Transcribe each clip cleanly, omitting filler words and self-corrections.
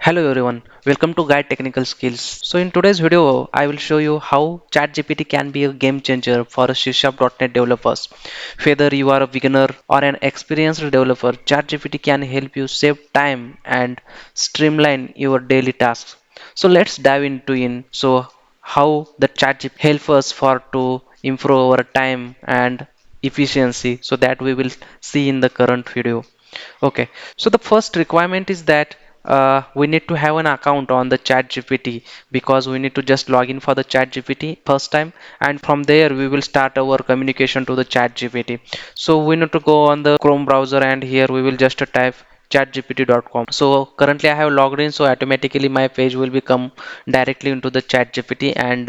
Hello everyone, welcome to Guide Technical Skills. So in today's video, I will show you how ChatGPT can be a game changer for C#.NET developers. Whether you are a beginner or an experienced developer, ChatGPT can help you save time and streamline your daily tasks. So let's dive into how the ChatGPT help us for to improve our time and efficiency, so that we will see in the current video. Okay, so the first requirement is that we need to have an account on the ChatGPT, because we need to just log in for the ChatGPT first time, and from there we will start our communication to the ChatGPT. So we need to go on the Chrome browser, and here we will just type chatgpt.com. So currently I have logged in, so automatically my page will become directly into the ChatGPT, and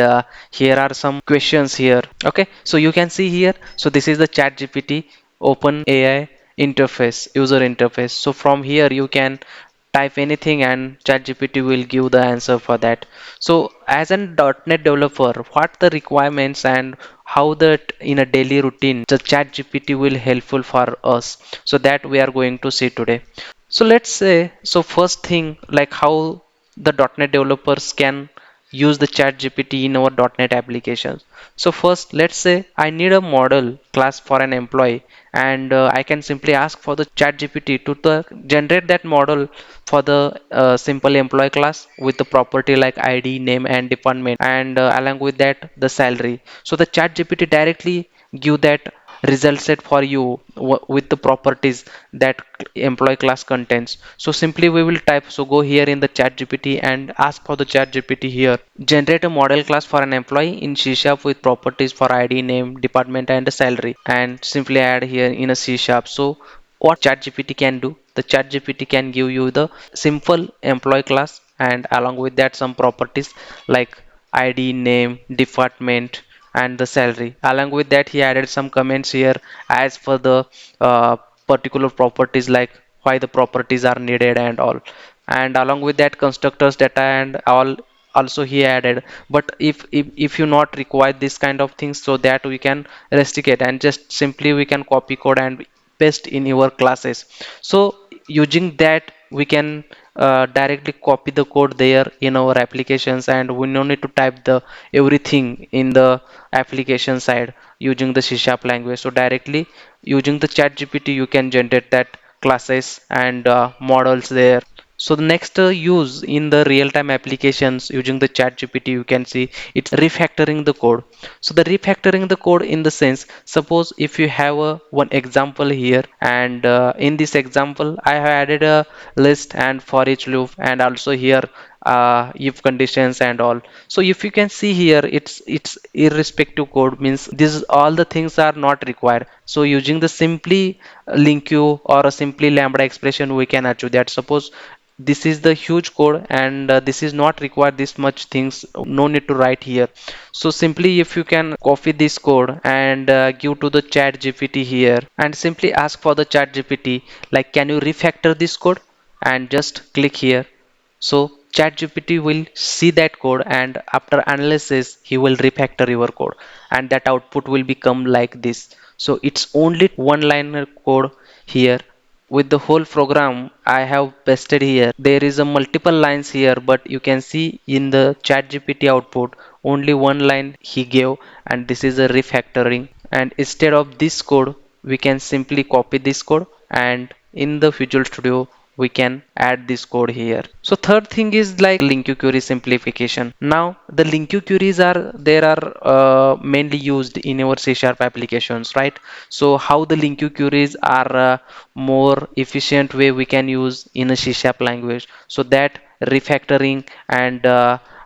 here are some questions here. Okay, so you can see here, so this is the ChatGPT open AI interface, user interface. So from here you can type anything and ChatGPT will give the answer for that. So as an .NET developer, what the requirements and how that in a daily routine the ChatGPT will helpful for us, so that we are going to see today. So let's say, so first thing, like how the .NET developers can use the ChatGPT in our .NET applications. So first, let's say I need a model class for an employee, and I can simply ask for the ChatGPT to generate that model for the simple employee class with the property like ID, name, and department, and along with that the salary. So the ChatGPT directly give that result set for you with the properties that employee class contains. So simply we will type, so go here in the ChatGPT and ask for the ChatGPT here, generate a model class for an employee in C sharp with properties for ID, name, department, and salary, and simply add here in a C sharp. So what ChatGPT can do, the ChatGPT can give you the simple employee class, and along with that some properties like ID, name, department, and the salary. Along with that, he added some comments here as for the uh, particular properties, like why the properties are needed and all. And along with that, constructors data and all also he added. But if you not require this kind of things, so that we can restrict and just simply we can copy code and paste in your classes. So using that we can directly copy the code there in our applications, and we no need to type the everything in the application side using the C sharp language. So directly using the chat GPT you can generate that classes and models there. So the next use in the real-time applications using the chat GPT, you can see it's refactoring the code. So the refactoring the code in the sense, suppose if you have a one example here, and in this example I have added a list and for each loop, and also here if conditions and all. So if you can see here, it's irrespective code, means this all the things are not required. So using the simply link you or a simply lambda expression we can achieve that. Suppose this is the huge code, and this is not required this much things, no need to write here. So simply if you can copy this code and give to the chat GPT here, and simply ask for the chat GPT like, can you refactor this code, and just click here. So ChatGPT will see that code, and after analysis he will refactor your code, and that output will become like this. So it's only one liner code here. With the whole program I have pasted here, there is a multiple lines here, but you can see in the ChatGPT output only one line he gave, and this is a refactoring. And instead of this code we can simply copy this code, and in the Visual Studio we can add this code here. So third thing is like link query simplification. Now the link queries are there are mainly used in our C sharp applications, right? So how the link queries are more efficient way we can use in a C sharp language, so that refactoring and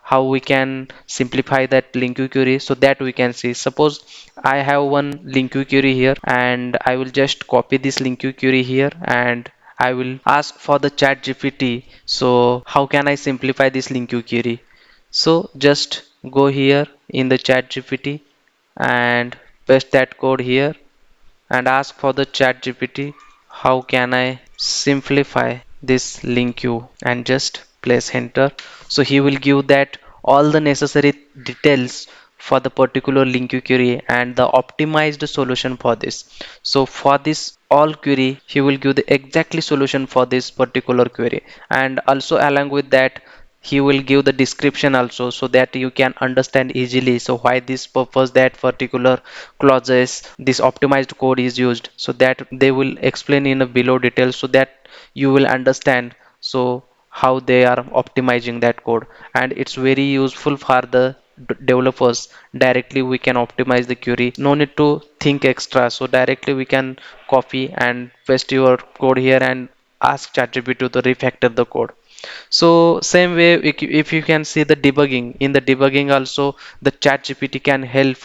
how we can simplify that link query, so that we can see. Suppose I have one link query here, and I will just copy this link query here, and I will ask for the chat GPT. So how can I simplify this link query? So just go here in the chat GPT and paste that code here, and ask for the chat GPT, how can I simplify this link queue, and just place enter. So he will give that all the necessary details for the particular link query and the optimized solution for this. So for this all query, he will give the exactly solution for this particular query. And also along with that, he will give the description also, so that you can understand easily so why this purpose, that particular clauses, this optimized code is used, so that they will explain in a below detail, so that you will understand so how they are optimizing that code. And it's very useful for the developers. Directly we can optimize the query, no need to think extra, so directly we can copy and paste your code here and ask ChatGPT to refactor the code. So same way, if you can see the debugging, in the debugging also the ChatGPT can help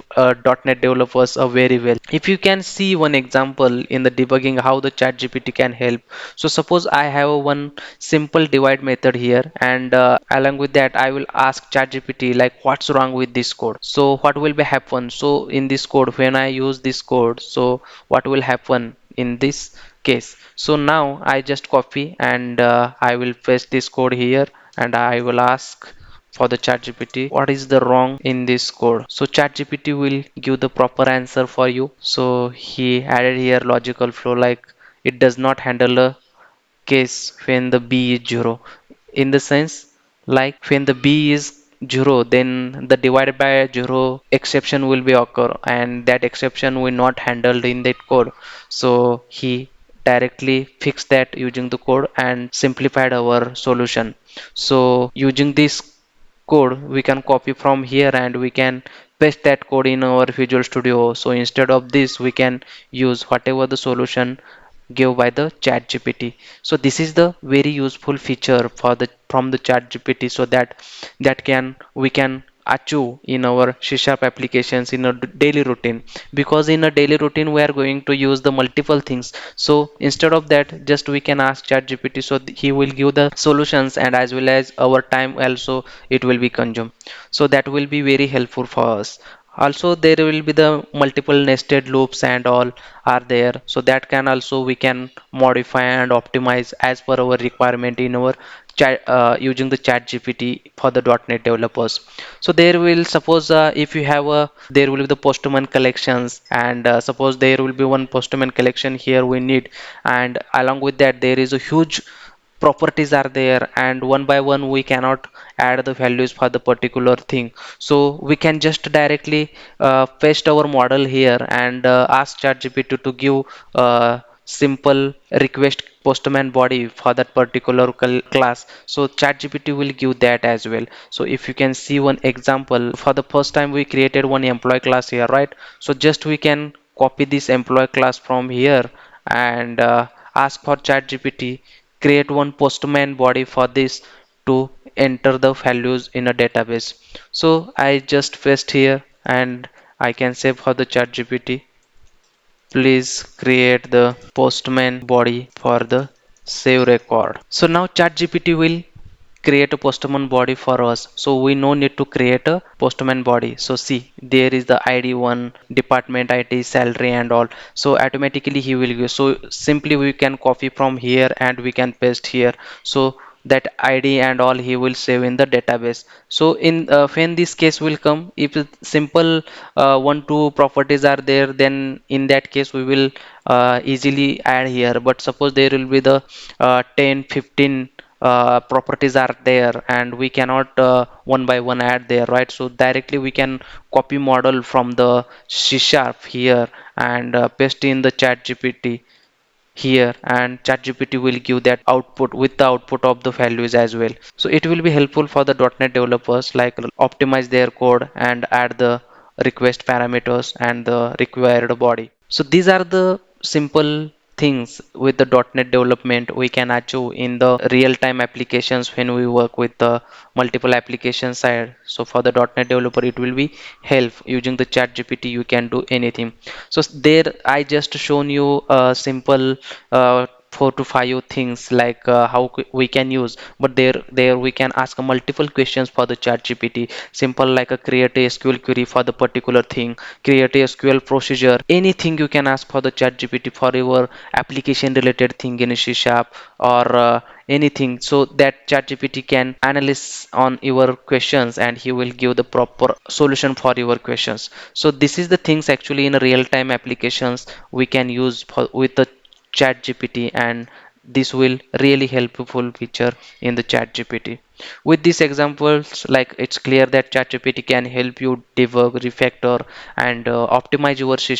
.NET developers very well. If you can see one example in the debugging how the ChatGPT can help. So suppose I have a one simple divide method here, and along with that I will ask ChatGPT like what's wrong with this code. So what will be happen? So in this code, when I use this code, so what will happen in this case? So now I just copy and I will paste this code here, and I will ask for the ChatGPT what is the wrong in this code. So ChatGPT will give the proper answer for you. So he added here logical flow, like it does not handle a case when the b is 0, in the sense like when the b is 0, then the divided by 0 exception will be occur, and that exception will not handled in that code. So he directly fixed that using the code and simplified our solution. So using this code we can copy from here and we can paste that code in our Visual Studio. So instead of this we can use whatever the solution give by the chat gpt. So this is the very useful feature for the from the chat gpt, so that can we can achieve in our C# applications in a daily routine, because in a daily routine we are going to use the multiple things. So instead of that, just we can ask chat gpt, so he will give the solutions, and as well as our time also it will be consumed. So that will be very helpful for us. Also there will be the multiple nested loops and all are there, so that can also we can modify and optimize as per our requirement in our chat using the chat gpt for the .NET developers. So there will suppose if you have a, there will be the postman collections, and suppose there will be one postman collection here we need, and along with that there is a huge properties are there, and one by one we cannot add the values for the particular thing. So we can just directly paste our model here and ask ChatGPT to give simple request postman body for that particular class. So ChatGPT will give that as well. So if you can see one example, for the first time we created one employee class here, right? So just we can copy this employee class from here and ask for ChatGPT create one postman body for this to enter the values in a database. So I just paste here and I can say for the chat GPT, please create the postman body for the save record. So now chat GPT will create a postman body for us, so we no need to create a postman body. So see, there is the id one, department id, salary and all, so automatically he will give. So simply we can copy from here and we can paste here, so that id and all he will save in the database. So in when this case will come, if simple one two properties are there, then in that case we will easily add here. But suppose there will be the 10 15 properties are there, and we cannot one by one add there, right? So directly we can copy model from the C# here and paste in the chat gpt here, and ChatGPT will give that output with the output of the values as well. So it will be helpful for the .NET developers, like optimize their code and add the request parameters and the required body. So these are the simple things with the .NET development we can achieve in the real-time applications when we work with the multiple application side. So for the .NET developer it will be help using the chat GPT, you can do anything. So there I just shown you a simple 4 to 5 things like how we can use, but there we can ask multiple questions for the chat gpt, simple like a create a sql query for the particular thing, create a sql procedure, anything you can ask for the chat gpt for your application related thing in C# or anything, so that chat gpt can analyze on your questions and he will give the proper solution for your questions. So this is the things actually in real time applications we can use for, with the ChatGPT, and this will really helpful feature in the ChatGPT. With these examples, like it's clear that ChatGPT can help you debug, refactor, and optimize your C#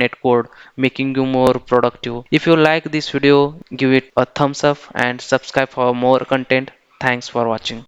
.NET code, making you more productive. If you like this video, give it a thumbs up and subscribe for more content. Thanks for watching.